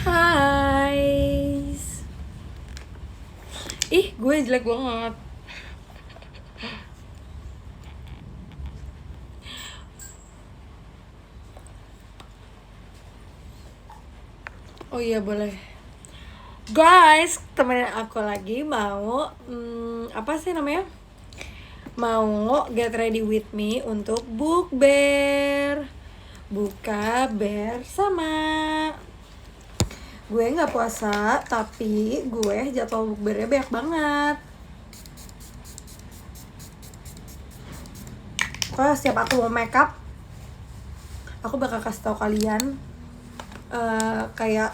Hai. Ih, gue jelek banget. Oh iya boleh. Guys, temenin aku lagi mau apa sih namanya? Mau get ready with me untuk bukber. Buka bersama. Gue nggak puasa, tapi gue jadwal bukbernya banyak banget. Pokoknya setiap aku mau makeup, aku bakal kasih tau kalian kayak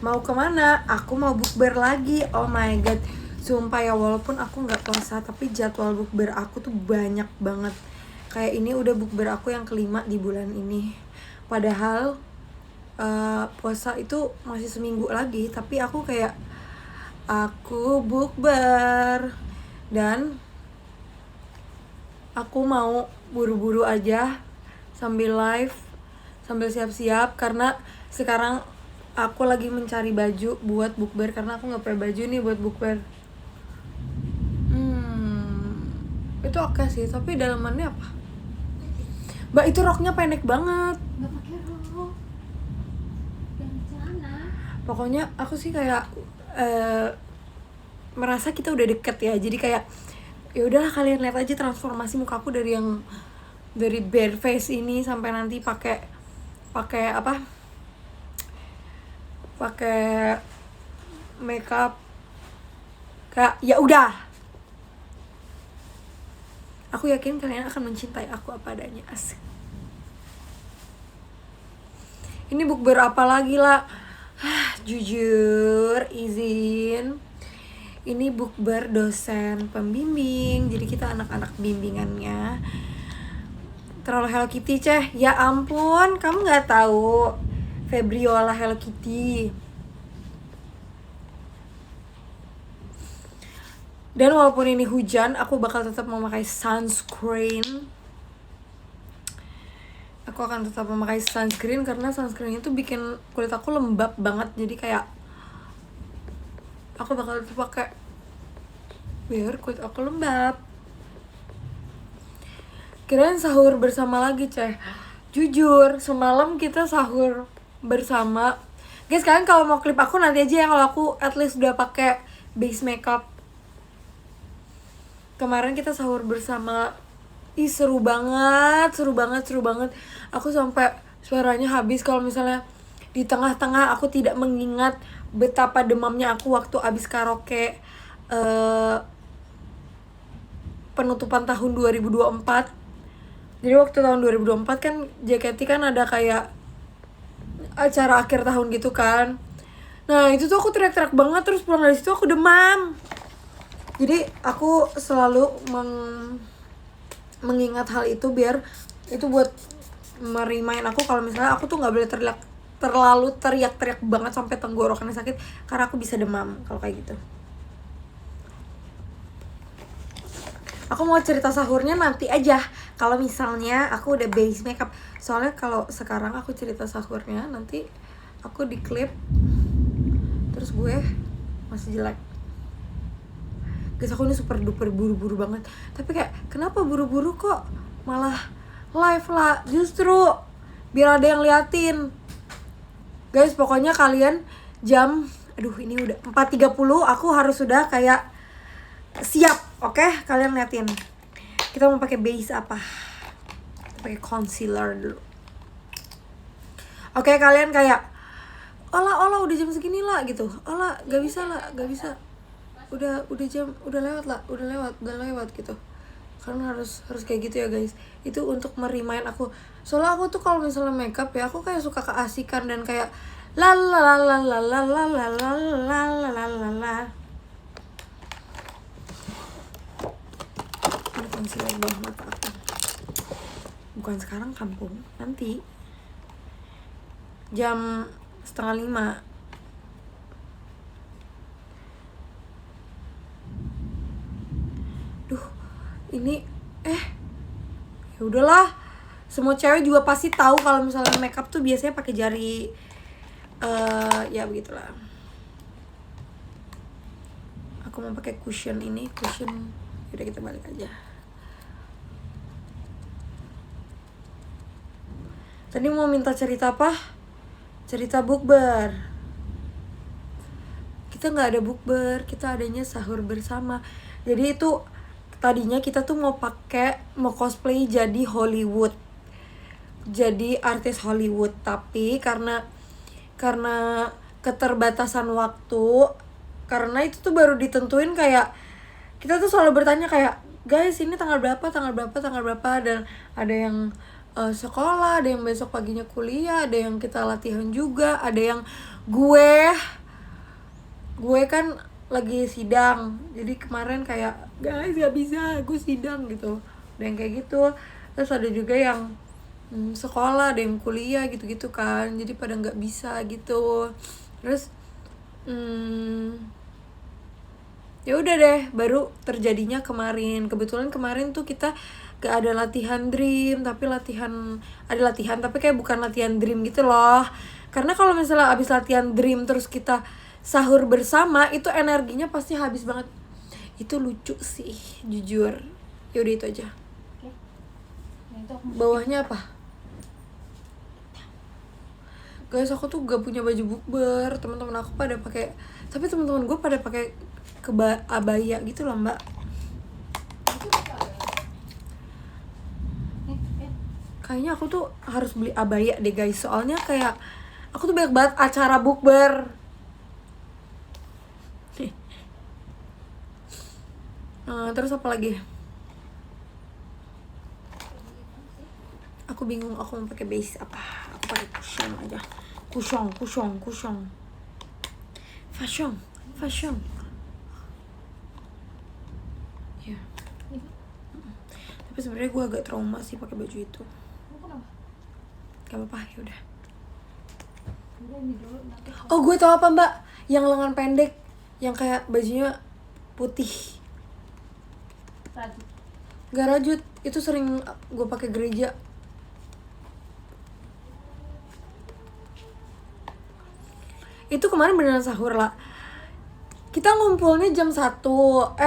mau kemana? Aku mau bukber lagi. Oh my god, sumpah ya, walaupun aku nggak puasa tapi jadwal bukber aku tuh banyak banget. Kayak ini udah bukber aku yang kelima di bulan ini. Padahal puasa itu masih seminggu lagi, tapi aku kayak aku bukber dan aku mau buru-buru aja sambil live, sambil siap-siap karena sekarang aku lagi mencari baju buat bukber karena aku nggak punya baju nih buat bukber. Itu oke sih, tapi dalamannya apa? Mbak, itu roknya pendek banget. Nggak pakai rok dan celana. Pokoknya aku sih kayak merasa kita udah deket ya, jadi kayak ya udahlah, kalian lihat aja transformasi mukaku dari bare face ini sampai nanti pakai apa, pakai makeup. Kayak ya udah, aku yakin kalian akan mencintai aku apa adanya. Asik. Ini bukber apa lagi lah? Jujur, izin. Ini bukber dosen pembimbing. Jadi kita anak-anak bimbingannya. Terlalu Hello Kitty, Ceh. Ya ampun, kamu nggak tahu Febriola Hello Kitty. Dan walaupun ini hujan, aku bakal tetap memakai sunscreen. Aku akan tetap memakai sunscreen karena sunscreen itu bikin kulit aku lembab banget. Jadi kayak aku bakal tetap pakai biar kulit aku lembab. Kirain sahur bersama lagi, Ceh. Jujur, semalam kita sahur bersama. Guys, kalian kalau mau klip aku nanti aja ya, kalau aku at least udah pakai base makeup. Kemarin kita sahur bersama. Ih, seru banget. Aku sampai suaranya habis kalau misalnya di tengah-tengah aku tidak mengingat betapa demamnya aku waktu abis karaoke penutupan tahun 2024. Jadi waktu tahun 2024 kan JKT kan ada kayak acara akhir tahun gitu kan. Nah itu tuh aku teriak-teriak banget, terus pulang dari situ aku demam. Jadi aku selalu mengingat hal itu biar itu buat merimain aku kalau misalnya aku tuh nggak boleh terlalu teriak-teriak banget sampai tenggorokannya sakit karena aku bisa demam kalau kayak gitu. Aku mau cerita sahurnya nanti aja kalau misalnya aku udah base makeup. Soalnya kalau sekarang aku cerita sahurnya nanti aku di clip terus gue masih jelek. Guys, aku ini super duper buru-buru banget. Tapi kayak kenapa buru-buru kok malah live lah? Justru biar ada yang liatin. Guys, pokoknya kalian jam ini udah 4.30 aku harus sudah kayak siap. Oke, kalian liatin. Kita mau pakai base apa? Pakai concealer dulu. Oke, kalian kayak olah udah jam segini lah gitu. Olah, gak bisa. Udah jam, udah lewat gitu. Karena harus kayak gitu ya guys. Itu untuk merimain aku. Soalnya aku tuh kalau misalnya makeup ya, aku kayak suka keasikan dan kayak la la la la la la la la la la la la la. Ini concealer bawah mata aku. Bukan sekarang, kampung. Nanti jam 4:30. Duh, ini Ya udahlah, semua cewek juga pasti tahu kalau misalnya makeup tuh biasanya pakai jari. Ya begitulah. Aku mau pakai cushion ini, cushion. Udah kita balik aja. Tadi mau minta cerita apa? Cerita bukber. Kita nggak ada bukber, kita adanya sahur bersama. Jadi itu tadinya kita tuh mau cosplay jadi Hollywood, jadi artis Hollywood, tapi karena keterbatasan waktu, karena itu tuh baru ditentuin kayak kita tuh selalu bertanya kayak, guys ini tanggal berapa, dan ada yang sekolah, ada yang besok paginya kuliah, ada yang kita latihan juga, ada yang gue kan lagi sidang, jadi kemarin kayak guys gak bisa, gue sidang gitu, ada yang kayak gitu. Terus ada juga yang sekolah, ada yang kuliah gitu-gitu kan, jadi pada nggak bisa gitu. Terus ya udah deh, baru terjadinya kemarin. Kebetulan kemarin tuh kita gak ada latihan dream, tapi ada latihan tapi kayak bukan latihan dream gitu loh. Karena kalau misalnya abis latihan dream terus kita sahur bersama, itu energinya pasti habis banget. Itu lucu sih, jujur. Ya udah itu aja. Oke. Nah, itu aku Bawahnya apa? Guys, aku tuh gak punya baju bukber. Teman-teman aku pada pakai, tapi teman-teman gue pada pakai abaya gitu loh, Mbak. Kayaknya aku tuh harus beli abaya deh, guys. Soalnya kayak aku tuh banyak banget acara bukber. Terus apa lagi? Aku bingung aku mau pakai base apa. Aku pakai cushion aja. Cushion. Fashion. Ya. Tapi sebenarnya gue agak trauma sih pakai baju itu. kenapa? Gak apa-apa, ya udah. Udah ini dulu nanti. Oh, gue tau apa, Mbak? Yang lengan pendek, yang kayak bajunya putih. Rajut. Gak rajut, itu sering gue pakai gereja. Itu kemarin beneran sahur lah. Kita ngumpulnya jam 1,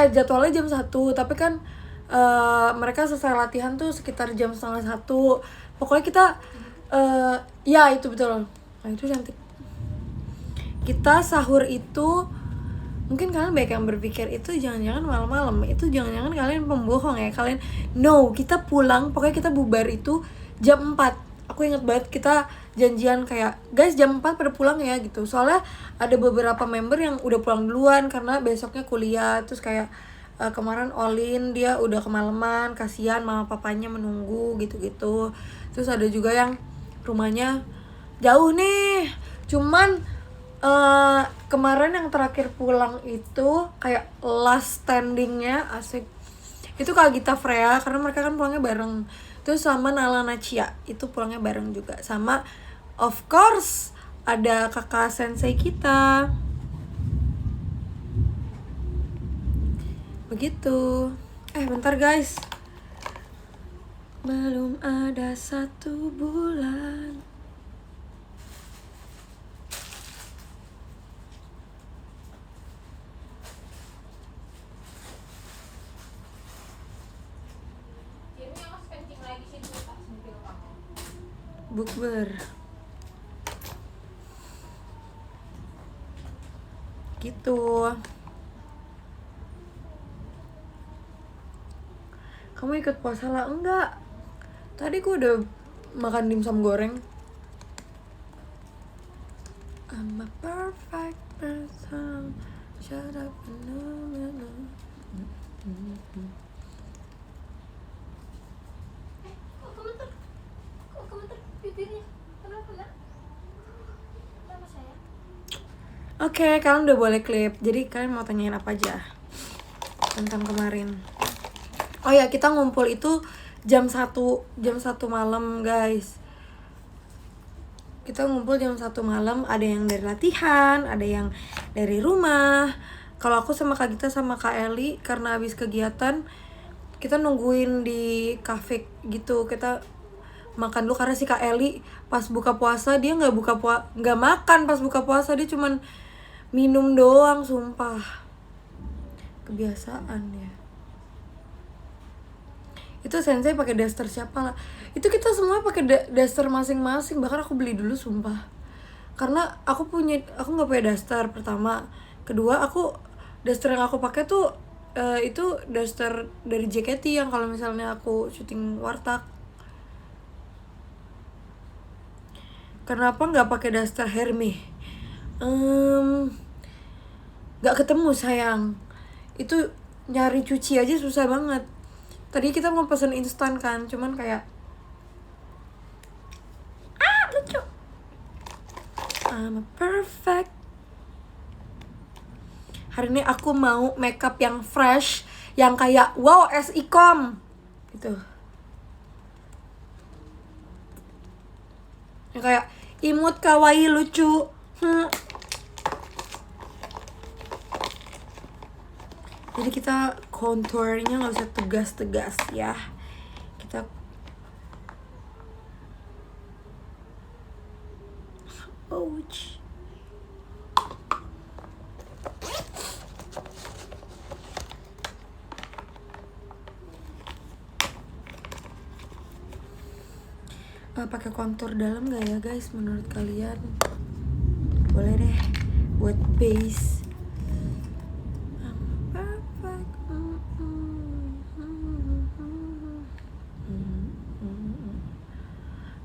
jadwalnya jam 1, tapi kan mereka selesai latihan tuh sekitar jam 12:30. Pokoknya kita ya itu betul. Nah, itu cantik. Kita sahur itu, mungkin kalian banyak yang berpikir itu jangan-jangan malam-malam, itu jangan-jangan kalian pembohong ya. Kalian no, kita pulang, pokoknya kita bubar itu jam 4. Aku inget banget kita janjian kayak, guys jam 4 pada pulang ya gitu. Soalnya ada beberapa member yang udah pulang duluan karena besoknya kuliah. Terus kayak kemarin Olin dia udah kemalaman, kasihan mama papanya menunggu gitu-gitu. Terus ada juga yang rumahnya jauh nih, cuman kemarin yang terakhir pulang itu kayak last standingnya asik itu Kak Gita Freya, karena mereka kan pulangnya bareng. Terus sama Nala Nacia itu pulangnya bareng juga. Sama of course ada kakak sensei kita. Begitu. Bentar guys, belum ada 1 bulan. Bukber gitu. Kamu ikut puasa lah? Enggak, tadi gue udah makan dimsum goreng. I'm a perfect person. Shut up. Kok gemeter bibirnya? Kenapa nak? Kenapa saya? Oke, kalian udah boleh klip. Jadi kalian mau tanyain apa aja tentang kemarin? Oh ya, kita ngumpul itu jam 1 malam, guys. Kita ngumpul jam 1 malam, ada yang dari latihan, ada yang dari rumah. Kalau aku sama Kak Gita sama Kak Eli, karena habis kegiatan kita nungguin di cafe gitu, kita makan dulu karena si Kak Eli pas buka puasa dia nggak makan pas buka puasa, dia cuman minum doang, sumpah. Kebiasaan ya. Itu sensei pakai daster siapa lah? Itu kita semua pakai daster masing-masing, bahkan aku beli dulu sumpah. Karena aku nggak punya daster pertama. Kedua, daster yang aku pakai tuh itu daster dari JKT yang kalau misalnya aku syuting warteg. Kenapa nggak pakai daster Hermes? Nggak ketemu sayang. Itu nyari cuci aja susah banget. Tadi kita mau pesen instan kan, cuman kayak lucu. I'm a perfect. Hari ini aku mau makeup yang fresh, yang kayak wow SICOM gitu. Yang kayak imut kawaii lucu. Jadi kita contournya nggak usah tegas-tegas ya. Kita ouch. Pakai kontur dalam nggak ya guys menurut kalian? Boleh deh buat base.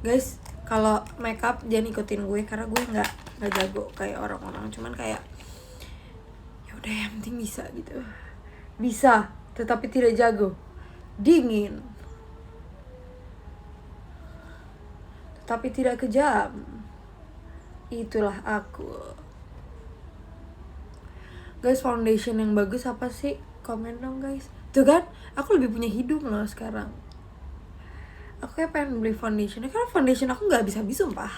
Guys, kalau makeup jangan ikutin gue karena gue nggak jago kayak orang-orang, cuman kayak ya udah yang penting bisa gitu. Bisa, tetapi tidak jago. Dingin. Tetapi tidak kejam. Itulah aku. Guys, foundation yang bagus apa sih? Komen dong guys. Tuh kan, aku lebih punya hidung loh sekarang. Aku kayak pengen beli foundation, karena foundation aku nggak habis-habis sumpah.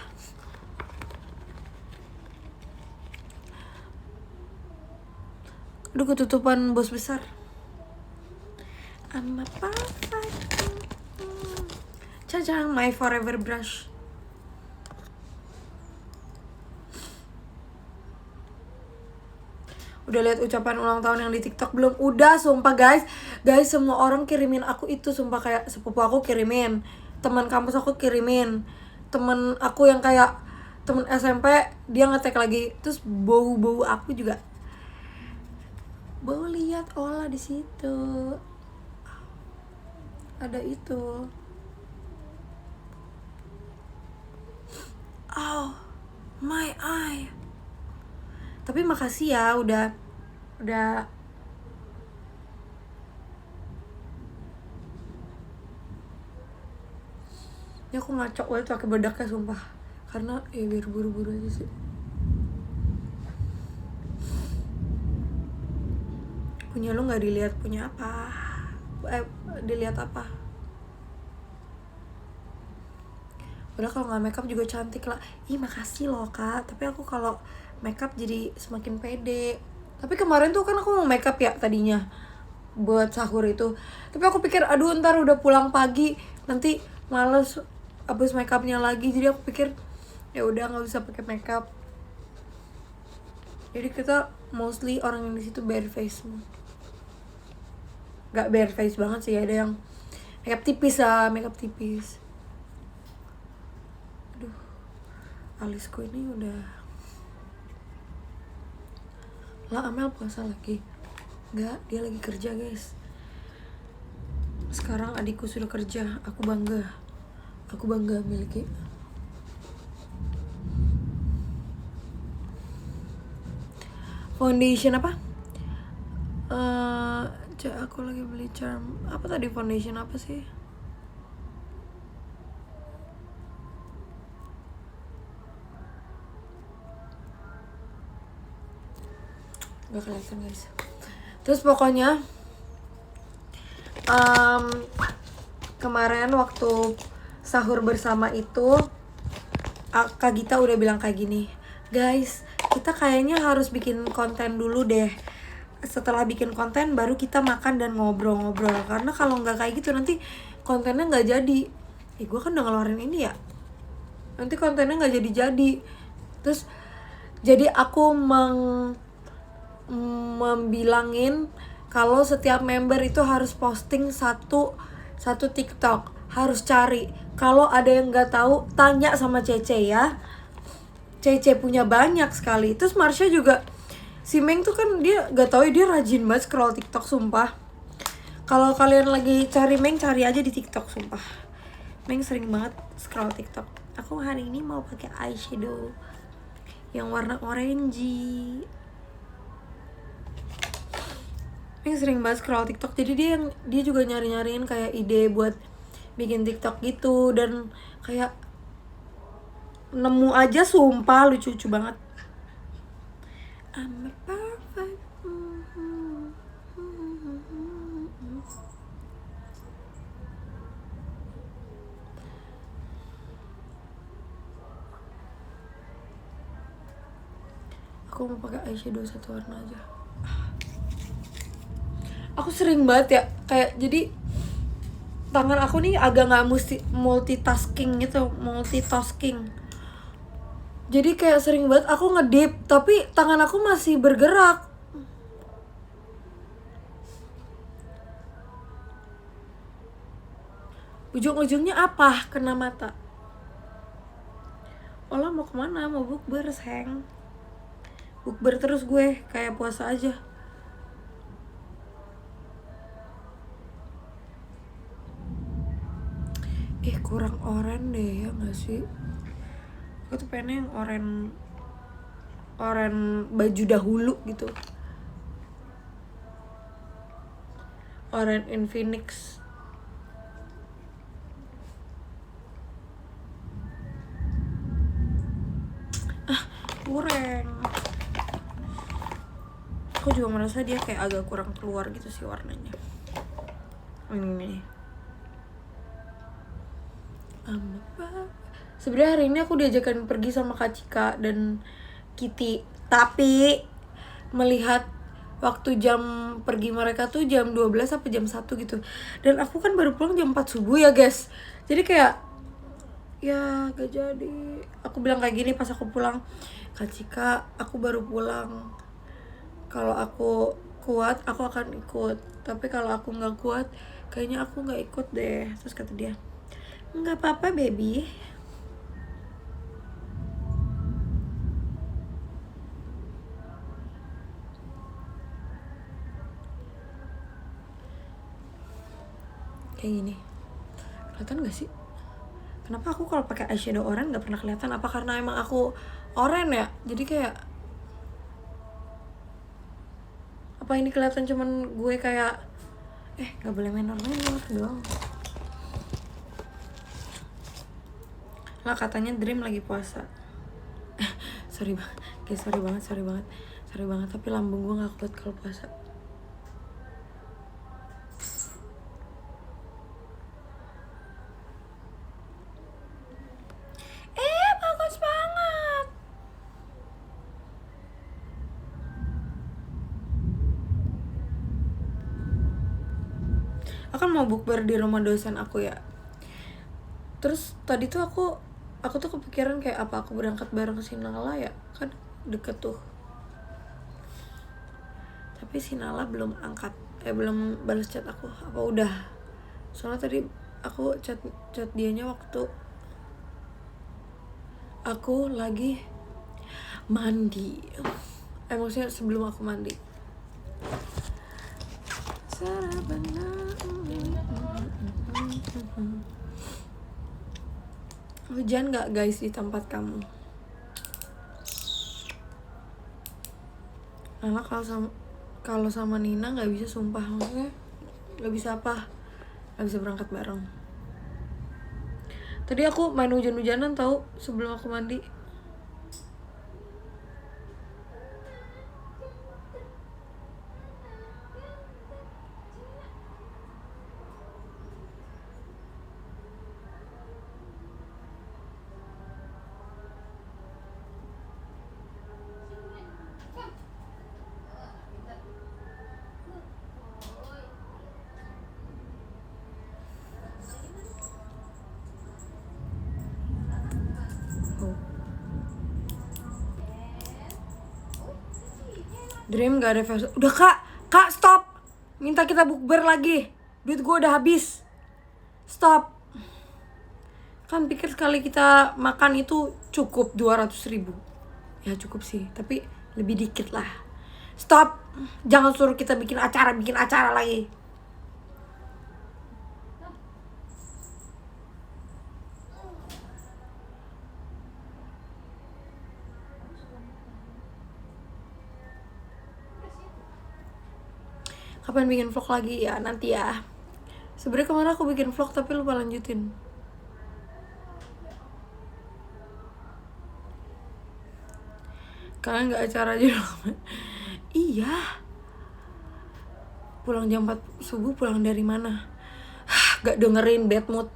Aduh, ketutupan bos besar. I'm a perfect. Cacang my forever brush. Udah lihat ucapan ulang tahun yang di TikTok belum? Udah, sumpah guys. Guys, semua orang kirimin aku itu, sumpah. Kayak sepupu aku kirimin, teman kampus aku kirimin, temen aku yang kayak temen SMP dia nge-tag lagi. Terus bau aku juga. Bau lihat olah di situ. Ada itu. Oh, my eye. Tapi makasih ya udah ya aku ngaco banget pakai bedaknya sumpah. Karena biar buru-buru aja sih. Punya lu nggak dilihat, punya apa? Dilihat apa? Padahal kalau nggak makeup juga cantik lah. Ih, makasih loh kak. Tapi aku kalau makeup jadi semakin pede. Tapi kemarin tuh kan aku mau makeup ya tadinya buat sahur itu. Tapi aku pikir aduh ntar udah pulang pagi nanti males abis makeupnya lagi. Jadi aku pikir ya udah nggak usah pakai makeup. Jadi kita mostly orang yang di situ bare face semua. Gak bare face banget sih, ada yang makeup tipis lah, makeup tipis. Aduh, alisku ini udah. Lah Amel puasa lagi? Enggak, dia lagi kerja guys. Sekarang adikku sudah kerja, aku bangga miliki. Foundation apa? Aku lagi beli charm. Apa tadi foundation apa sih? Gak kelihatan guys. Terus pokoknya kemarin waktu sahur bersama itu Kak Gita udah bilang kayak gini, guys kita kayaknya harus bikin konten dulu deh setelah bikin konten baru kita makan dan ngobrol-ngobrol. Karena kalau nggak kayak gitu nanti kontennya nggak jadi. Gue kan udah ngeluarin ini ya, nanti kontennya nggak jadi. Terus jadi aku membilangin kalau setiap member itu harus posting satu TikTok, harus cari. Kalau ada yang nggak tahu tanya sama Cece ya. Cece punya banyak sekali. Terus Marsha juga, si Meng tuh kan dia nggak tahu, dia rajin banget scroll TikTok sumpah. Kalau kalian lagi cari Meng, cari aja di TikTok sumpah. Meng sering banget scroll TikTok. Aku hari ini mau pakai eyeshadow yang warna orangey. Meng sering banget scroll TikTok, jadi dia juga nyari-nyariin kayak ide buat bikin TikTok gitu, dan kayak nemu aja sumpah lucu banget. I'm a perfect. Aku mau pakai eyeshadow satu warna aja. Aku sering banget ya kayak, jadi tangan aku nih agak nggak multitasking. Jadi kayak sering banget aku ngedip tapi tangan aku masih bergerak. Ujung-ujungnya apa? Kena mata. Olah mau kemana? Mau bukber, sayang. Bukber terus gue, kayak puasa aja. Kurang oren deh ya gak sih? Aku tuh pengen yang oren baju dahulu gitu. Oren Infinix. Kurang. Aku juga merasa dia kayak agak kurang keluar gitu sih warnanya. Ini. Sebenarnya hari ini aku diajakan pergi sama Kak Cika dan Kitty, tapi melihat waktu jam pergi mereka tuh jam 12 apa jam 1 gitu. Dan aku kan baru pulang jam 4 subuh ya guys. Jadi kayak ya gak jadi. Aku bilang kayak gini pas aku pulang, Kak Cika, aku baru pulang. Kalau aku kuat aku akan ikut, tapi kalau aku nggak kuat kayaknya aku nggak ikut deh. Terus kata dia, nggak apa-apa baby. Kayak gini, kelihatan gak sih? Kenapa aku kalau pakai eyeshadow oranye nggak pernah kelihatan? Apa karena emang aku oranye ya? Jadi kayak, apa ini kelihatan cuman gue kayak nggak boleh menor-menor doang. Lah katanya Dream lagi puasa. Sorry banget, tapi lambung gue nggak kuat kalau puasa. Bagus banget. Akan mau bukber di rumah dosen aku ya. Terus tadi tuh aku tuh kepikiran kayak, apa aku berangkat bareng Sinala ya, kan deket tuh. Tapi Sinala belum angkat, belum balas chat aku. Apa udah? Soalnya tadi aku chat dianya waktu aku lagi mandi. Maksudnya sebelum aku mandi. Hujan gak guys di tempat kamu? Karena kalau sama Nina nggak bisa sumpah, maksudnya nggak bisa berangkat bareng. Tadi aku main hujan-hujanan tahu sebelum aku mandi. Dream gak ada versi. Udah kak stop. Minta kita bukber lagi. Duit gue udah habis. Stop. Kan pikir sekali kita makan itu cukup 200.000. Ya cukup sih, tapi lebih dikit lah. Stop. Jangan suruh kita bikin acara lagi. Kapan bikin vlog lagi ya? Nanti ya. Sebenarnya kemarin aku bikin vlog tapi lupa lanjutin. Kalian nggak acara aja dong? Iya. Pulang jam 4 subuh, pulang dari mana? Gak dengerin bad mood.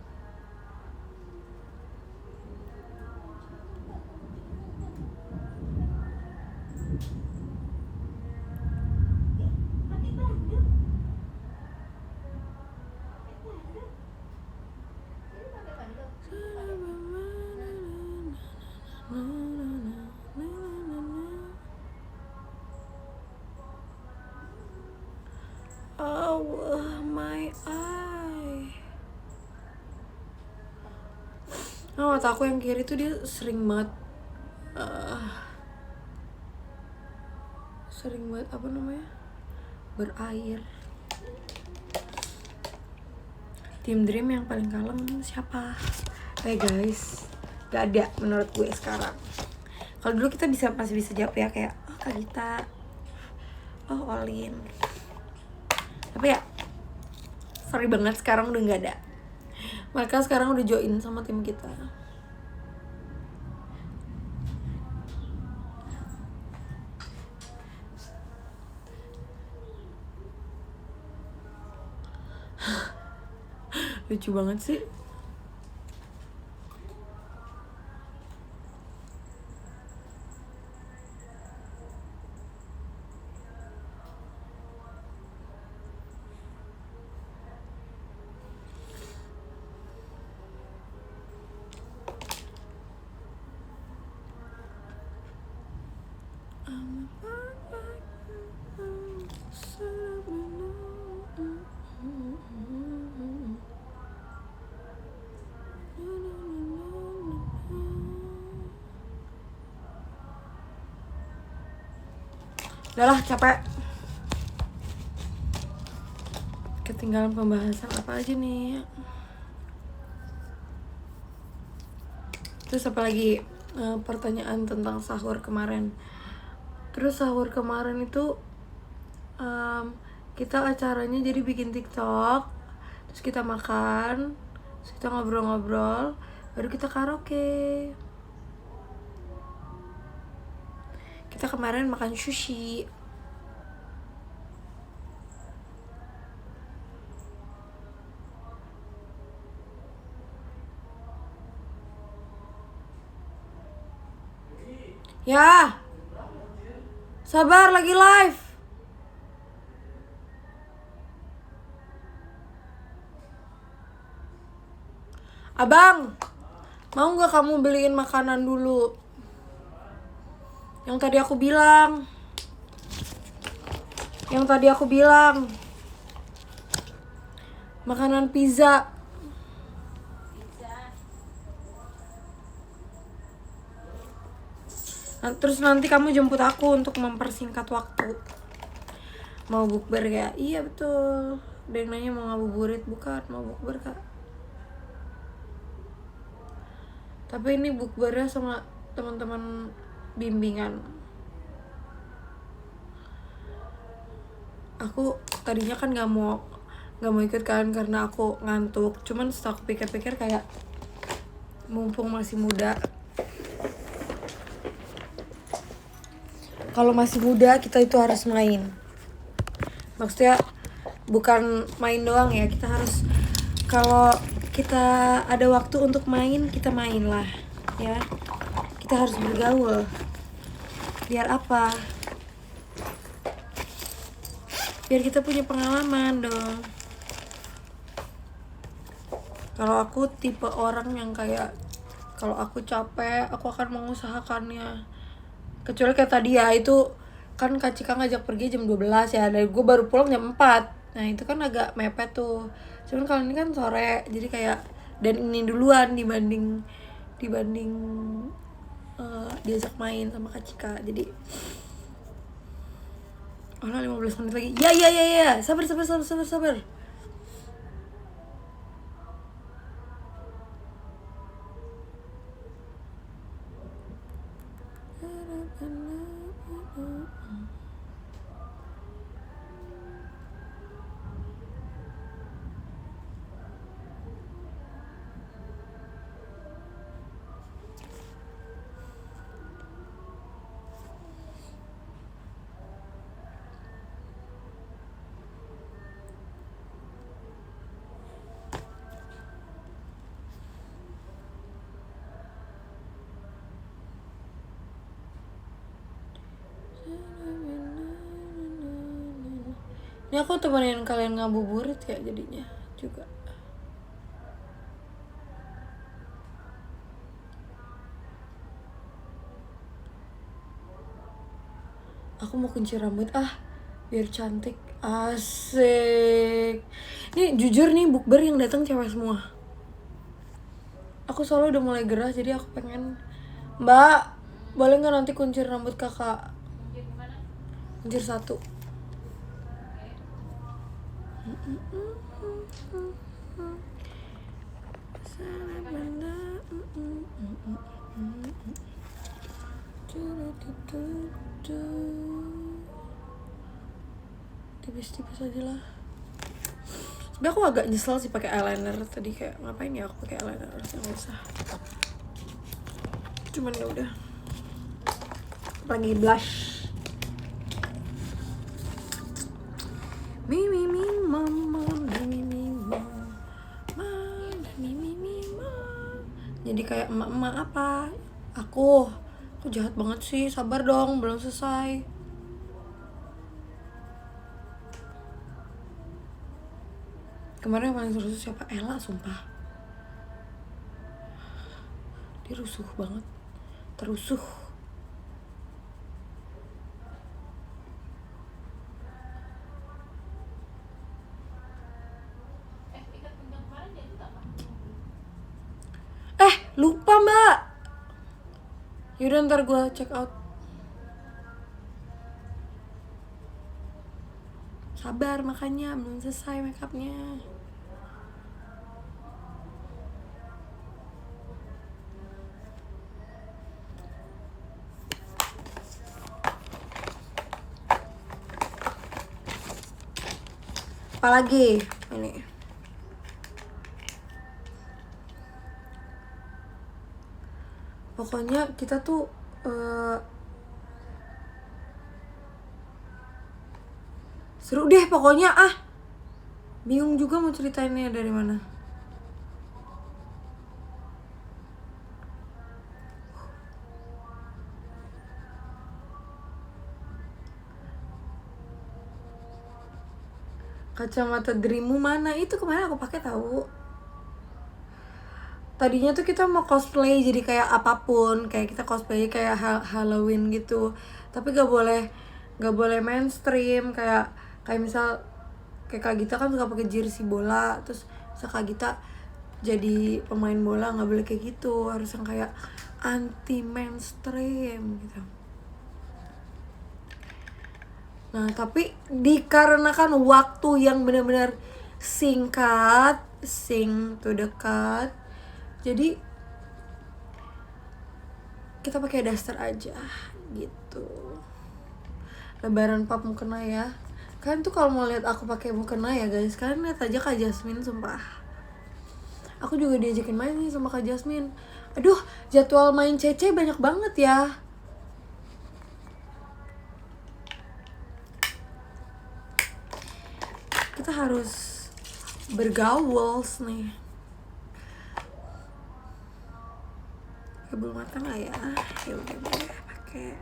Oh my eye. Oh, mata aku yang kiri tuh dia sering banget apa namanya, berair. Tim Dream yang paling kalem siapa? Guys, gak ada menurut gue sekarang. Kalau dulu kita masih bisa jawab ya, kayak oh Kak Gita, oh Olin. Tapi ya sorry banget, sekarang udah gak ada. Mereka sekarang udah join sama tim kita. Lucu banget sih. Udahlah, capek. Ketinggalan pembahasan apa aja nih. Terus apa lagi? Pertanyaan tentang sahur kemarin. Terus sahur kemarin itu kita acaranya jadi bikin TikTok, terus kita makan, terus kita ngobrol-ngobrol, baru kita karaoke. Kita kemarin makan sushi. Ya, sabar, lagi live. Abang, mau gak kamu beliin makanan dulu? Yang tadi aku bilang. Makanan pizza. Terus nanti kamu jemput aku untuk mempersingkat waktu. Mau bukber ya? Iya betul. Ada yang nanya mau ngabuburit, bukan, mau bukber Kak. Tapi ini bukbernya sama teman-teman bimbingan. Aku tadinya kan nggak mau ikut kan karena aku ngantuk. Cuman setelah aku pikir-pikir kayak mumpung masih muda. Kalau masih muda kita itu harus main. Maksudnya bukan main doang ya, kita harus, kalau kita ada waktu untuk main, kita main lah ya. Kita harus bergaul. Biar apa? Biar kita punya pengalaman dong. Kalau aku tipe orang yang kayak, kalau aku capek, aku akan mengusahakannya. Kecuali kayak tadi ya, itu kan Kak Cika ngajak pergi jam 12 ya, dari gue baru pulang jam 4. Nah itu kan agak mepet tuh. Cuman kalau ini kan sore, jadi kayak dan ini duluan dibanding diajak main sama Kak Cika. Jadi oh 15 menit lagi. Ya. Sabar. Ini aku temenin kalian ngabuburit ya jadinya juga. Aku mau kunci rambut biar cantik. Asik. Ini jujur nih bukber yang datang cewek semua. Aku soalnya udah mulai gerah, jadi aku pengen, Mbak, boleh nggak nanti kuncir rambut kakak? Kuncir 1. Tipis-tipis aja lah. Tapi aku agak nyesel sih pakai eyeliner tadi, kayak ngapain ya aku pakai eyeliner, harusnya nggak usah. Cuman ya udah. Lagi blush. Jadi kayak emak-emak apa? Aku jahat banget sih. Sabar dong, belum selesai. Kemarin yang paling rusuh siapa? Ella, sumpah. Dia rusuh banget. Terusuh. Lupa mbak. Yaudah ntar gue check out. Sabar makanya, belum selesai makeupnya. Apalagi ini. Pokoknya kita tuh seru deh pokoknya. Bingung juga mau ceritainnya dari mana. Kacamata Dreammu mana? Itu kemarin aku pakai tahu. Tadinya tuh kita mau cosplay jadi kayak apapun, kayak kita cosplay kayak Halloween gitu. Tapi gak boleh mainstream, kayak misal kayak Kak Gita kan suka pakai jersey bola, terus Kak Gita jadi pemain bola, nggak boleh kayak gitu, harus yang kayak anti mainstream gitu. Nah tapi dikarenakan waktu yang benar-benar singkat, to the cut, jadi kita pakai daster aja gitu. Lebaran pap mukena ya. Kalian tuh kalau mau lihat aku pakai mukena ya guys, kalian lihat aja Kak Jasmine, sumpah. Aku juga diajakin main nih sama Kak Jasmine. Aduh, jadwal main CC banyak banget ya. Kita harus bergaul nih. Bulu mata nggak ya? Ya udah deh, pakai.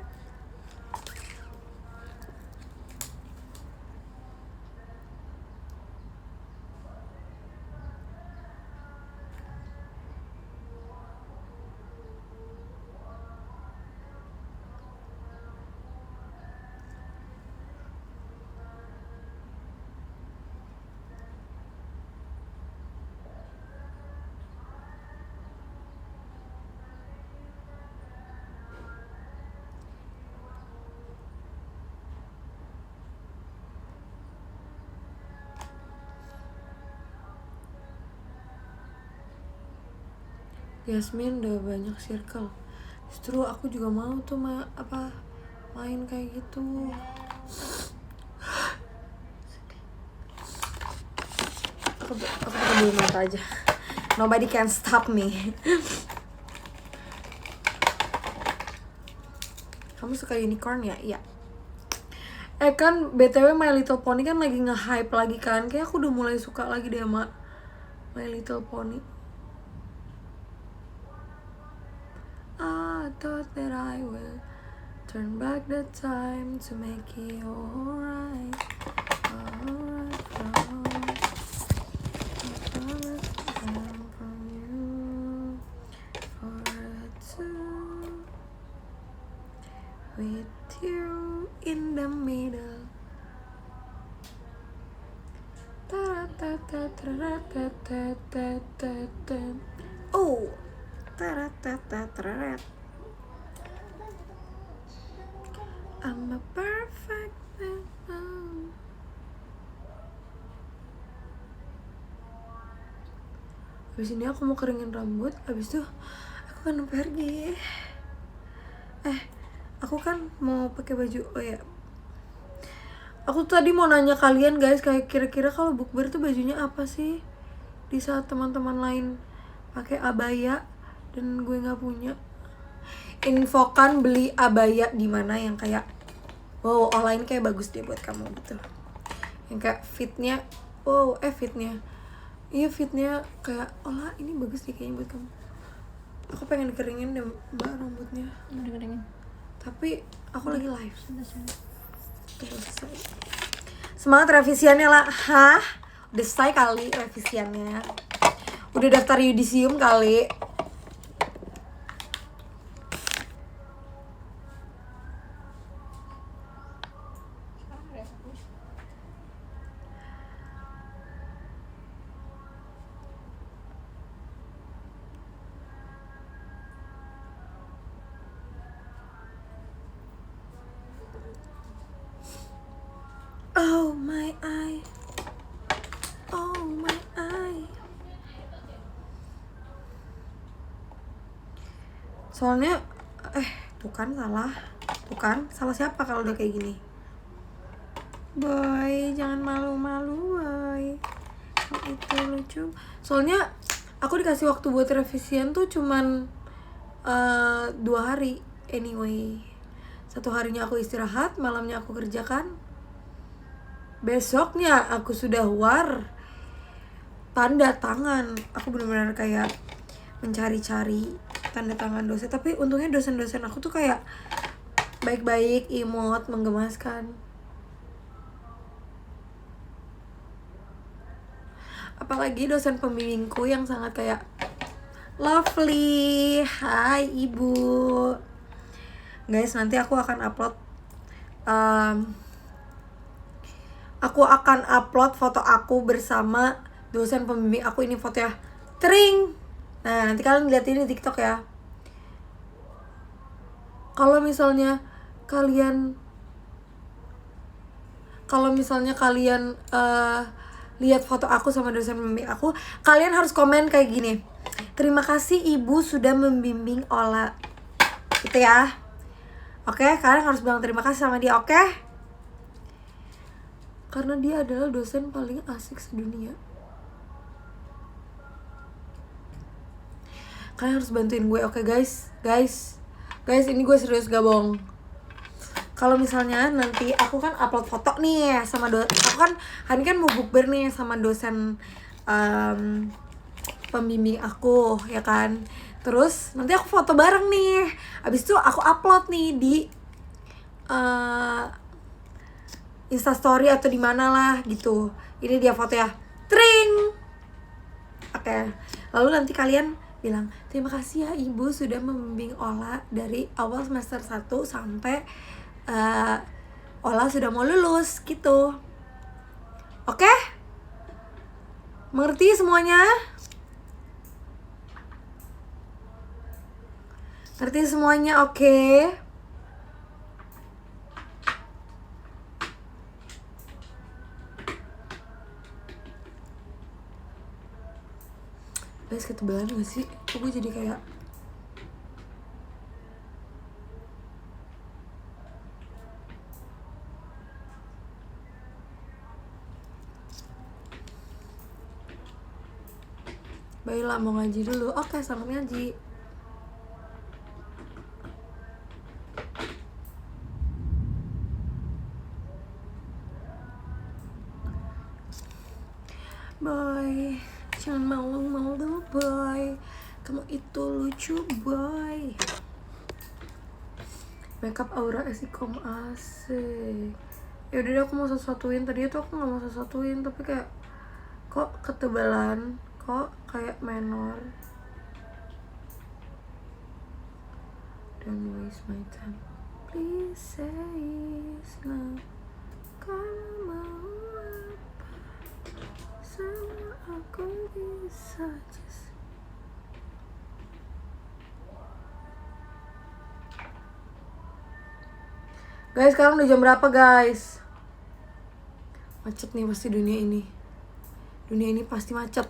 Yasmin udah banyak circle. Justru aku juga mau tuh main kayak gitu. Aku pakai bulu mata aja. Nobody can stop me. Kamu suka unicorn ya? Iya. Kan BTW My Little Pony kan lagi nge-hype lagi kan. Kayak aku udah mulai suka lagi deh sama My Little Pony. I thought that I will turn back the time to make it alright. Alright, from you for two with you in the middle. Oh, I'm a perfect man. Habis ini aku mau keringin rambut. Habis itu aku kan pergi. Aku kan mau pakai baju. Oh ya, aku tadi mau nanya kalian guys, kayak kira-kira kalau bukber tuh bajunya apa sih? Di saat teman-teman lain pakai abaya dan gue nggak punya. Infokan beli abaya di mana yang kayak wow, online kayak bagus deh buat kamu gitu. Yang kayak fitnya, iya fitnya kayak ini bagus deh kayaknya buat kamu. Aku pengen dikeringin deh mbak rambutnya. Udah dikeringin. Tapi aku lagi live. Sudah Selesai. Semangat revisiannya lah. Hah? Udah selesai kali revisiannya. Udah daftar yudisium kali. Oh my eye. Oh my eye. Soalnya tuh kan salah. Tuh kan salah siapa kalau udah kayak gini? Boy, jangan malu-malu, boy. Itu lucu. Soalnya aku dikasih waktu buat revisian tuh cuman 2 hari anyway. 1 harinya aku istirahat, malamnya aku kerjakan. Besoknya aku sudah tanda tangan. Aku benar-benar kayak mencari-cari tanda tangan dosen. Tapi untungnya dosen-dosen aku tuh kayak baik-baik, imut, menggemaskan. Apalagi dosen pembimbingku yang sangat kayak lovely. Hai ibu. Guys, nanti aku akan upload foto aku bersama dosen pembimbing aku. Ini foto ya, tring. Nah, nanti kalian lihat ini di TikTok ya. Kalau misalnya kalian lihat foto aku sama dosen pembimbing aku, kalian harus komen kayak gini. Terima kasih ibu sudah membimbing Ola. Gitu ya. Oke, kalian harus bilang terima kasih sama dia, oke? Karena dia adalah dosen paling asik sedunia. Kalian harus bantuin gue, oke guys? Guys, ini gue serius gak bohong. Kalau misalnya nanti aku kan upload foto nih sama aku kan hari ini kan mau bukber nih sama dosen pembimbing aku, ya kan. Terus nanti aku foto bareng nih. Abis itu aku upload nih di Instastory atau di mana lah gitu. Ini dia foto ya. Tring. Oke. Lalu nanti kalian bilang, terima kasih ya ibu sudah membimbing Ola dari awal semester 1 sampai Ola sudah mau lulus gitu. Oke? Mengerti semuanya? Ngerti semuanya, oke? Guys, ketebalan gak sih? Kok gue jadi kayak baiklah, mau ngaji dulu. Oke, selamat ngaji. Boy, jangan malu-malu boy. Kamu itu lucu boy. Makeup aura esikom asik. Ya udah deh, aku mau sesuatuin. Tadi itu aku nggak mau sesuatuin, tapi kayak kok ketebalan, kok kayak menor. Don't waste my time, please say yes now. Kalau mau apa sama aku bisa just. Guys, sekarang udah jam berapa guys? Macet nih pasti dunia ini. Dunia ini pasti macet.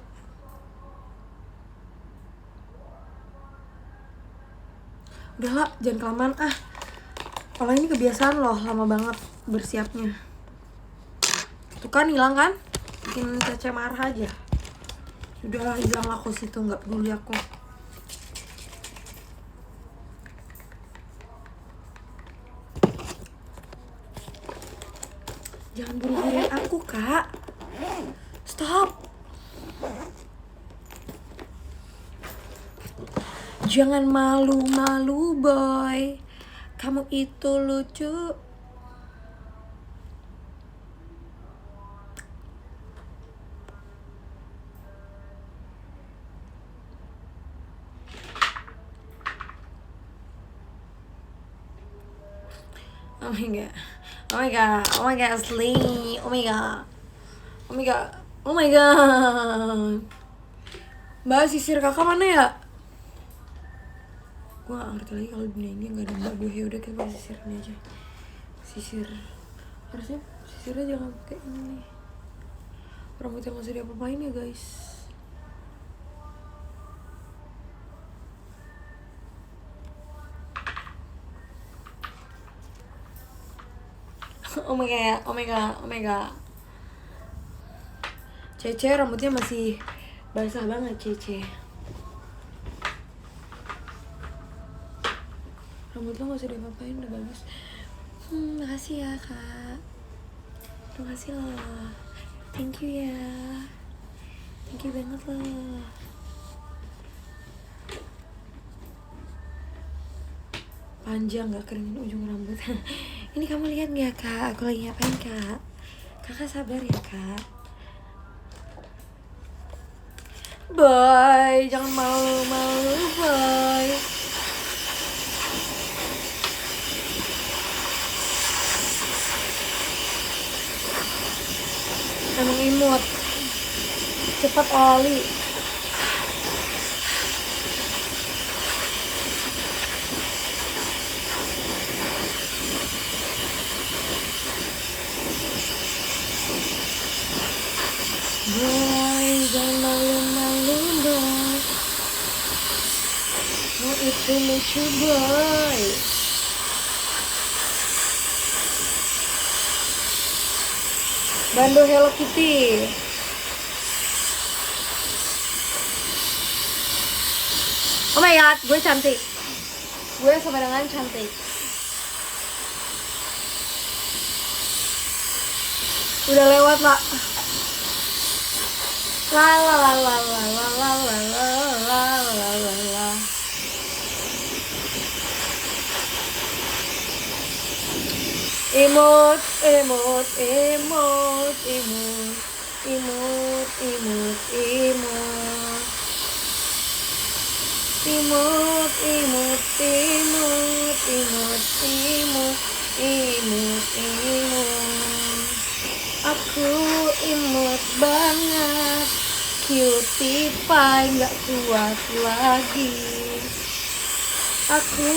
Udahlah, jangan kelamaan ah. Kalau ini kebiasaan loh, lama banget bersiapnya. Tuh kan hilang kan? Bikin Cece marah aja. Sudahlah, hilang aku situ, nggak peduli aku. Jangan buru-buruin aku, Kak. Stop. Jangan malu-malu, boy. Kamu itu lucu. Oh my god. Oh my god. Oh my god, Slee. Oh my god. Oh my god. Oh my god. Mbak, sisir kakak mana ya? Gue gak ngerti lagi kalau dunia ini gak ada mbak gue. Yaudah kita pakai sisir ini aja. Sisir. Harusnya sisirnya jangan pakai ini. Rambutnya gak usah diapa-apain ya guys. Oh my god, oh my god, oh my god. Cece rambutnya masih basah banget, Cece. Rambut lo gak usah diapa-apain, udah bagus. Makasih ya kak. Terima kasih loh. Thank you ya. Thank you banget loh. Panjang gak keringin ujung rambut. Ini kamu lihat gak kak? Aku lagi ngapain kak? Kakak sabar ya kak. Boy, jangan malu-malu boy. Emang imut. Cepat oli. Boy, jangan malu-malu boy. Mau itu lucu boy. Bando Hello Kitty. Oh my god, gue cantik. Gue sama dengan cantik. Udah lewat lah. La la la la la la la la la la la la. Imut, imut, imut, imut, imut, imut, imut. Imut, imut, imut, imut, imut, imut, imut. Aku imut banget, cutie pie gak kuat lagi. Aku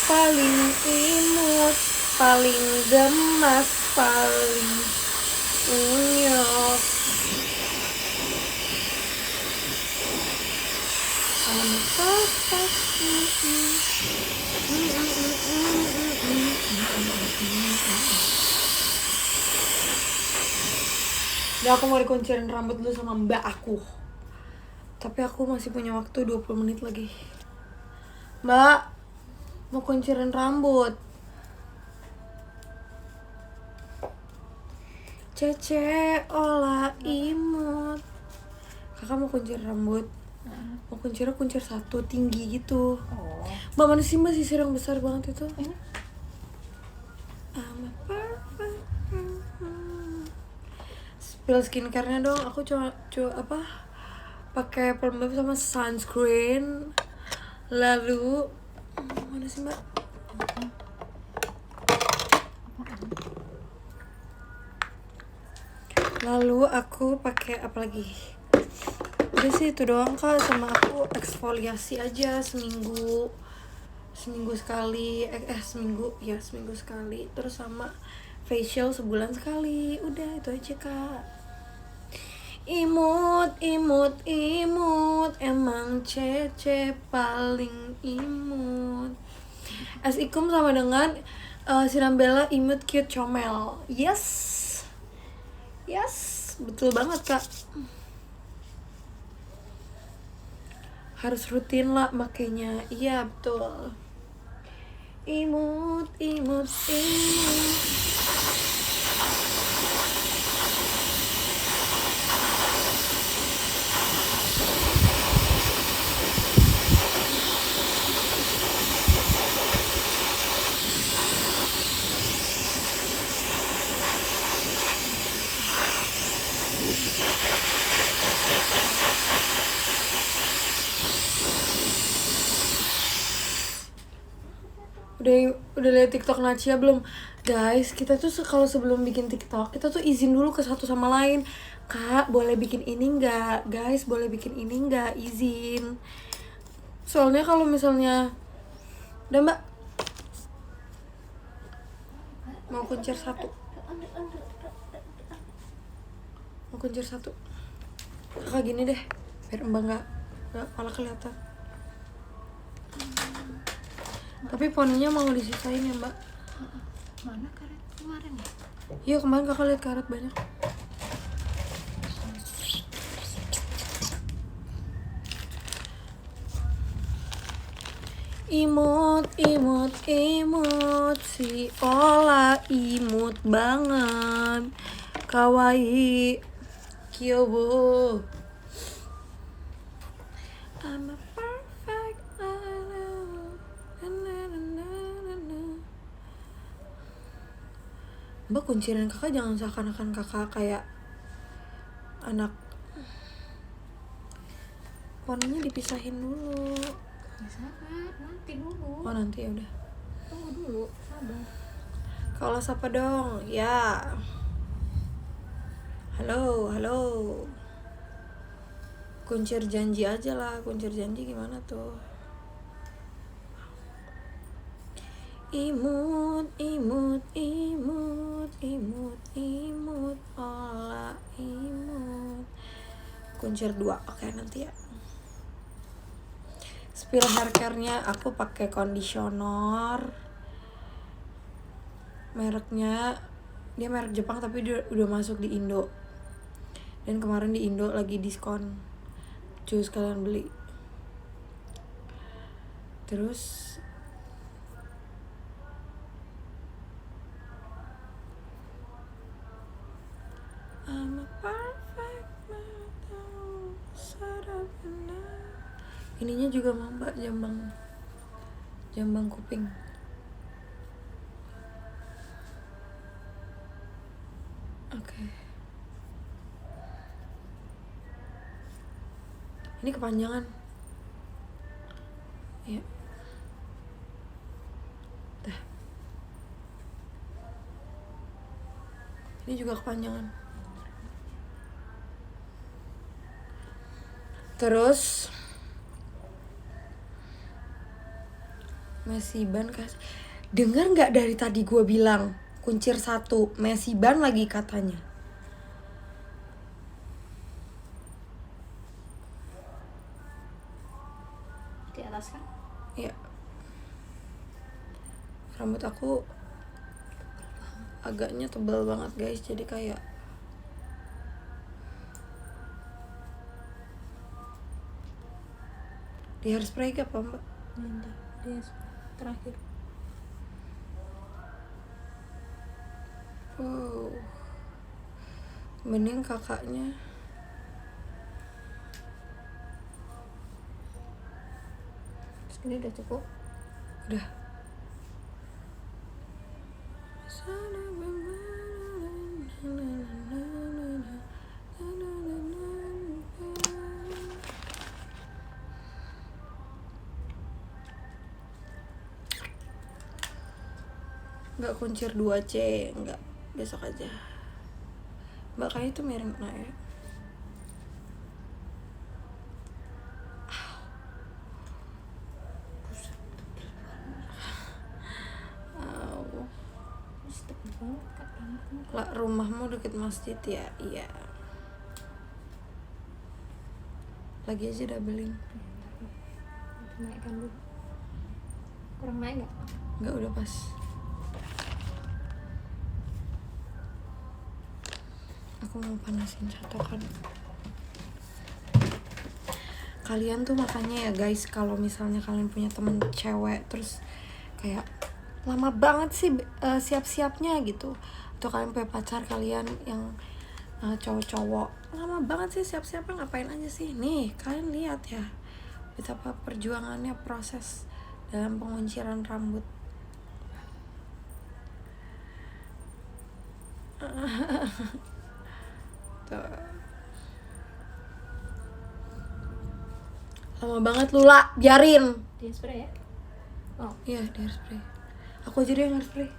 paling imut, paling gemas, paling unyok. Udah, aku mau dikuncirin rambut dulu sama mbak aku. Tapi aku masih punya waktu 20 menit lagi. Mbak, mau kuncirin rambut. Cece, olah imut. Kakak mau kuncir rambut. Mau kuncir satu, tinggi gitu. Mbak, mana sih mbak sisir yang besar banget itu? I'm a perfect person. Spill skincare-nya dong. Aku cuma pakai pelembab sama sunscreen. Lalu mana sih mbak? Lalu aku pakai apa lagi? Udah sih itu doang kak, sama aku eksfoliasi aja seminggu sekali, seminggu sekali, terus sama facial sebulan sekali. Udah itu aja kak. Imut, emang Cece paling imut. Asikum sama dengan siram Bella imut cute comel. Yes, betul banget kak. Harus rutin lah makanya. Iya betul. Imut. Udah lihat TikTok Nacia belum? Guys, kita tuh kalau sebelum bikin TikTok, kita tuh izin dulu ke satu sama lain. Kak, boleh bikin ini enggak? Guys, boleh bikin ini enggak? Izin. Soalnya kalau misalnya udah mbak, mau kuncir satu. Kakak gini deh, biar mbak nggak malah kelihatan. Tapi poninya mau disisain ya mbak. Mana karet kemarin ya? Iya kemarin kakak lihat karet banyak. Imut si olah imut banget. Kawaii kyobo. I'm a perfect idol. Mbak, kuncirin kakak jangan seakan-akan kakak kayak anak. Warnanya dipisahin dulu. Sabar, nanti dulu. Oh nanti ya udah. Tunggu dulu, sabar. Kalau siapa dong? Ya. Halo. Kuncir janji aja lah. Kuncir janji gimana tuh? Imut, olah imut. Kuncir 2, oke nanti ya. Spill hair care-nya aku pakai conditioner. Mereknya dia merek Jepang tapi dia udah masuk di Indo. Dan kemarin di Indo lagi diskon. Cuy sekalian beli. Terus I'm a perfect model. Ininya juga mau mbak, jambang kuping. Oke. Ini kepanjangan. Ya. Dah. Ini juga kepanjangan. Terus Mesiban kas. Dengar nggak dari tadi gue bilang kuncir 1, Mesiban lagi katanya. atas kan? Iya. Rambut aku agaknya tebal banget guys, jadi kayak di hairspray apa mbak? Nanti dia terakhir. Wow, mending kakaknya. Segini udah cukup. Udah. Nggak kuncir 2C, nggak, besok aja. Mbak kayak itu miring nah ya. Tebel banget kak rambutmu. Lah, rumahmu deket masjid ya? Iya. Lagi aja doubling. Naikkan dulu. Kurang naik nggak? Nggak, udah pas. Aku mau panasin catokan. Kalian tuh makanya ya guys, kalau misalnya kalian punya temen cewek terus kayak lama banget sih siap-siapnya gitu, atau kalian punya pacar kalian yang cowok-cowok lama banget sih siap-siapnya, ngapain aja sih? Nih kalian lihat ya betapa perjuangannya proses dalam pengunciran rambut. Tuh. Lama banget Lula, biarin. Di spray ya? Oh, Iya, di hairspray. Aku aja deh yang hairspray.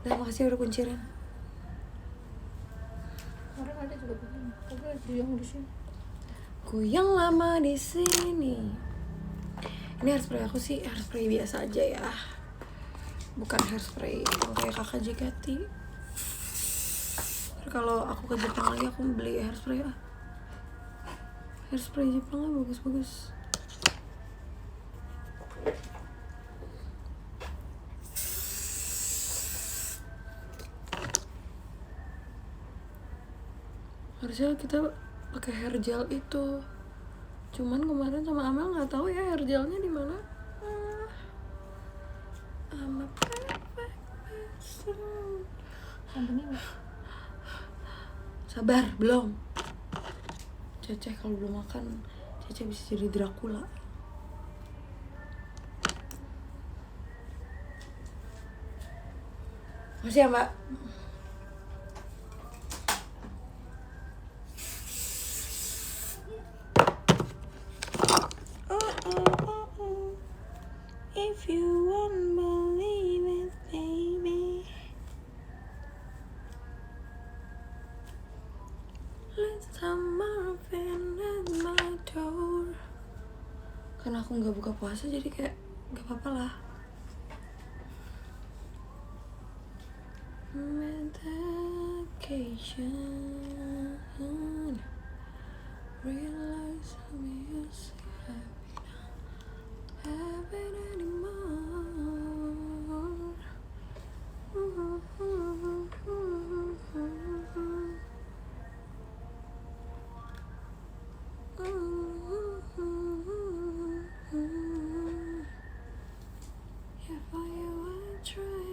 Udah, makasih udah kuncirin. kemarin ada juga begini. Tapi ada yang di sini. Ku yang lama di sini. Ini hairspray aku sih hairspray biasa aja ya. Bukan hairspray yang kayak kakak JKT. Kalau aku ke Jepang lagi aku beli hairspray lah. Hairspray Jepang lah bagus-bagus. Harusnya kita pakai hair gel itu. Cuman kemarin sama Amel nggak tahu ya hair gelnya di mana. I'm a perfect person. Sampai nggak? Sabar, belum. Cece kalau belum makan, Cece bisa jadi Dracula. Makasih ya mbak. If you won't believe it, baby, let's have Marvin at my door. Karena aku nggak buka puasa jadi kayak nggak apa-apa lah. Medication, realize I'm used to have it anymore. If I try.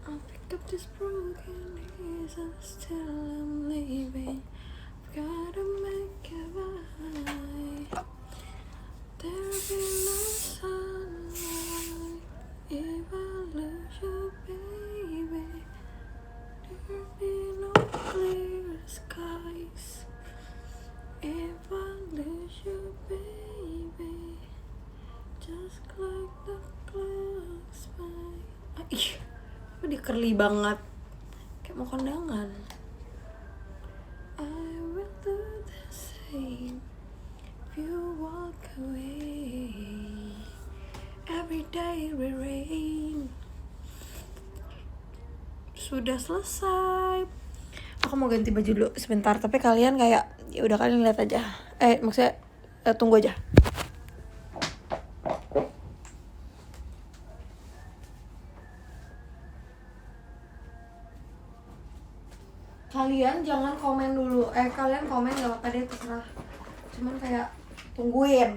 I'll pick up this broken piece and still I'm leaving. Gotta make it right. There'll be no sunlight if I lose you, baby. There'll be no clear skies if I lose you, baby. Just like the clouds by. Ih, apa dia curly banget, kayak mau kondangan. I will do the same if you walk away. Every day we rain. Sudah selesai. Aku mau ganti baju dulu sebentar, tapi kalian kayak ya udah kalian lihat aja. Maksudnya tunggu aja. Kalian jangan komen dulu. Kalian komen gak apa-apa deh, terserah. Cuman kayak tungguin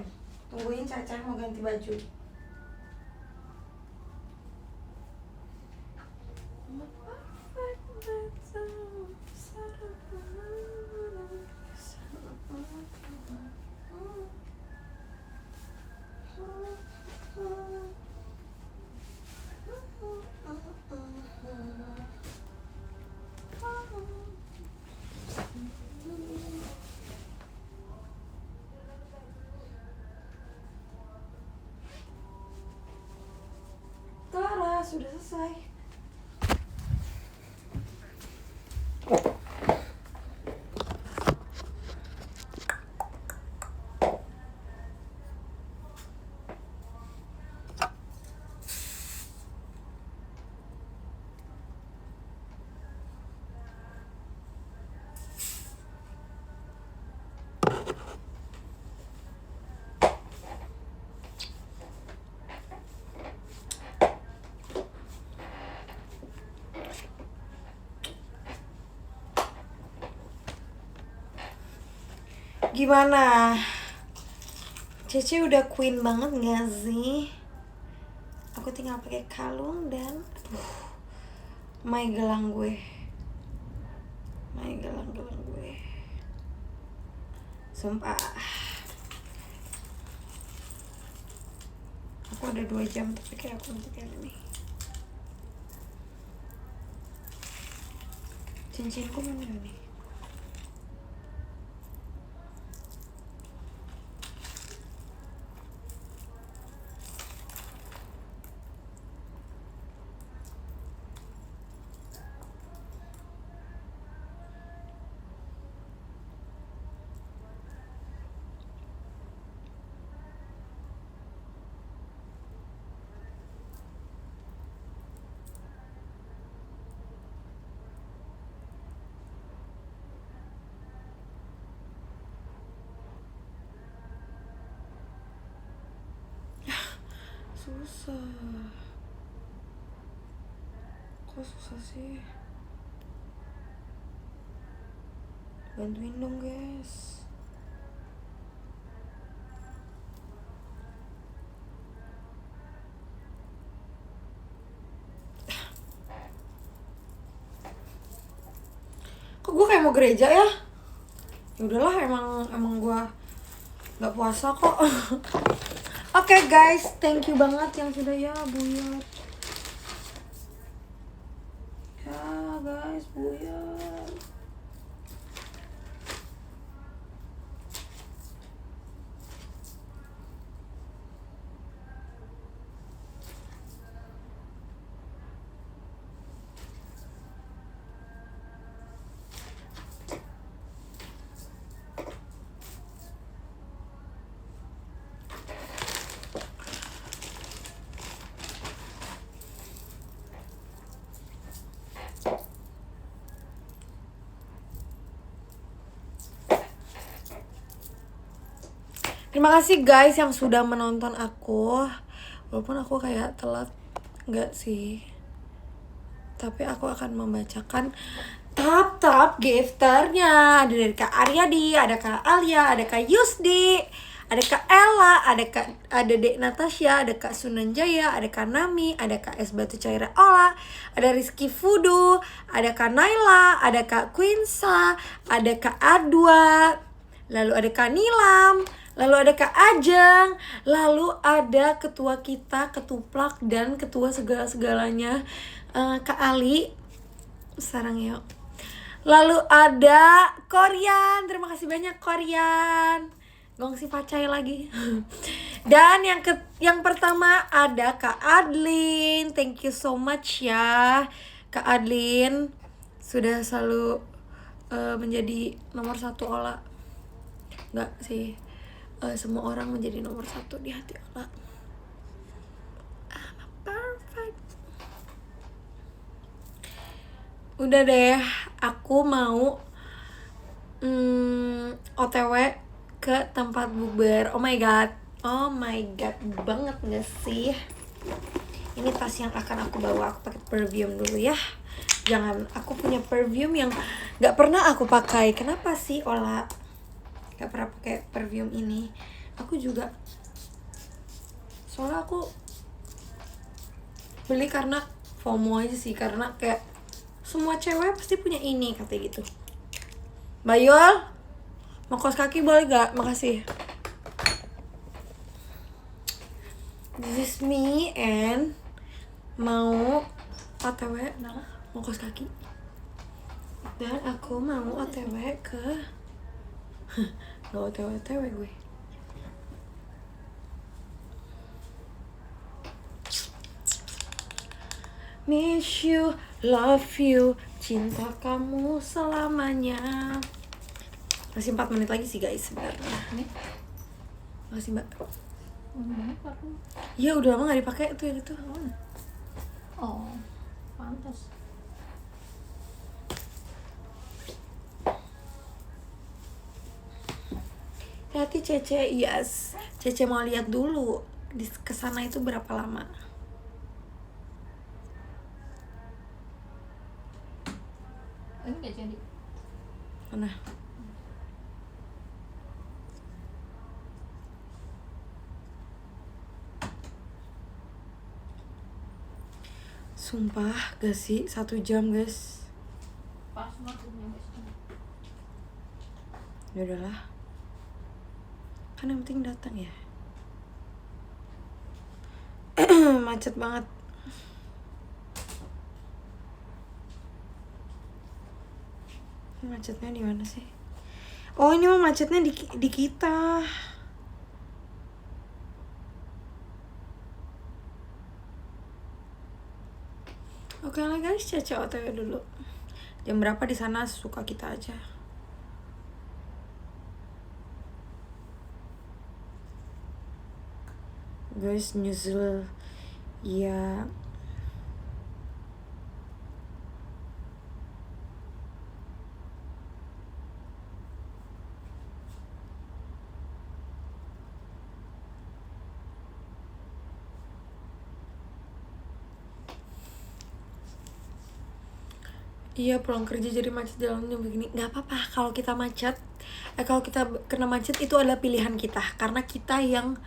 Caca mau ganti baju. Tara, sudah selesai. Gimana? Cece udah queen banget gak sih? Aku tinggal pakai kalung dan my gelang gue. Sumpah. Aku ada 2 jam tapi kayak aku untuk yang ini. Cincinku mana nih? Susah. Kok susah sih? Bantuin dong guys. Kok gue kayak mau gereja ya? Ya udahlah, emang gue nggak puasa kok. Oke guys, thank you banget yang sudah ya buyar. Ya guys, buyar. Terima kasih guys yang sudah menonton aku. Walaupun aku kayak telat, enggak sih. Tapi aku akan membacakan top gifternya. Ada dari Kak Aryadi, ada Kak Alia, ada Kak Yusdi, ada Kak Ella, ada Dek Natasha, ada Kak Sunanjaya, ada Kak Nami, ada Kak Es Batu Caira Ola, ada Rizky Fudu, ada Kak Naila, ada Kak Quinsa, ada Kak Adwa, lalu ada Kak Nilam, lalu ada Kak Ajeng, lalu ada ketua kita, ketuplak dan ketua segala-segalanya, Kak Ali. Sarang yuk. Lalu ada Korean, terima kasih banyak Korean. Gongsi pacai lagi. Dan yang pertama ada Kak Adlin, thank you so much ya Kak Adlin, sudah selalu menjadi nomor 1 Ola. Enggak sih, semua orang menjadi nomor 1 di hati Ola. I'm perfect. Udah deh, aku mau OTW ke tempat bukber. Oh my god banget gak sih? Ini tas yang akan aku bawa. Aku pakai perfume dulu ya. Jangan, aku punya perfume yang gak pernah aku pakai. Kenapa sih Ola gak pernah pakai perfume ini? Aku juga, soalnya aku beli karena FOMO aja sih, karena kayak semua cewek pasti punya ini katanya gitu. Bayul, mau kaos kaki boleh gak? Makasih. This is me and mau OTW mau kaos kaki. Dan aku mau OTW ke gak OTW gue. Miss you, love you, cinta kamu selamanya. Masih 4 menit lagi sih guys sebenarnya. Makasih mbak. Iya udah lama gak dipakai tuh yang itu. Oh, pantas. Hati Cece, yes. Cece mau lihat dulu di kesana itu berapa lama. Ini nggak jadi. Mana? Sumpah gak sih 1 jam guys. Pas banget nyampe sini. Ya udahlah. Kan yang penting datang ya. Macet banget. Macetnya di mana sih? Oh ini mah macetnya di kita. Oke lah guys, Cece OTW dulu. Jam berapa di sana suka kita aja. Guys, nyusul ya. Iya pulang kerja jadi macet jalannya begini. Gak apa-apa kalau kita macet. Kalau kita kena macet itu adalah pilihan kita. Karena kita yang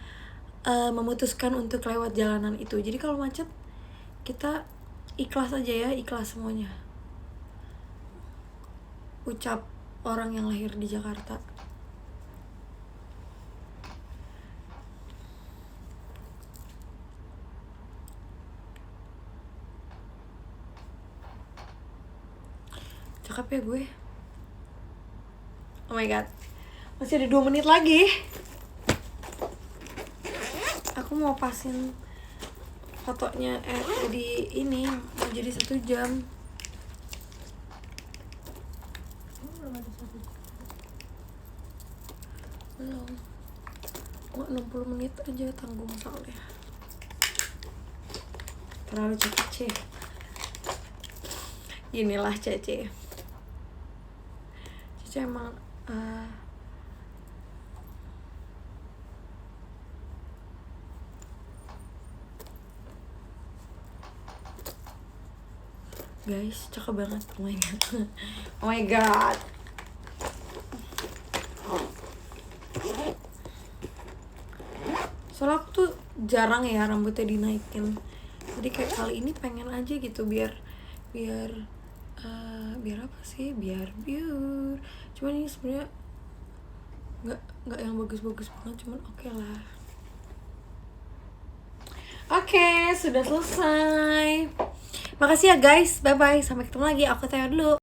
memutuskan untuk lewat jalanan itu. Jadi kalau macet kita ikhlas aja ya, ikhlas semuanya. Ucap orang yang lahir di Jakarta. Cakep ya gue. Oh my god, masih ada 2 menit lagi. Aku mau pasin fotonya jadi ini mau jadi 1 jam. Belum ada 1 jam. Belum. Mau 60 menit aja tanggung soalnya. Terlalu Cece. Inilah Cece. Cece emang guys, cakep banget. Oh my god. Oh my god. Soalnya aku tuh jarang ya rambutnya dinaikin. Jadi kayak kali ini pengen aja gitu biar apa sih? Biar biur. Cuman ini sebenarnya nggak yang bagus-bagus banget, cuman oke lah. Oke, sudah selesai. Makasih ya guys. Bye bye. Sampai ketemu lagi. Aku tanya dulu.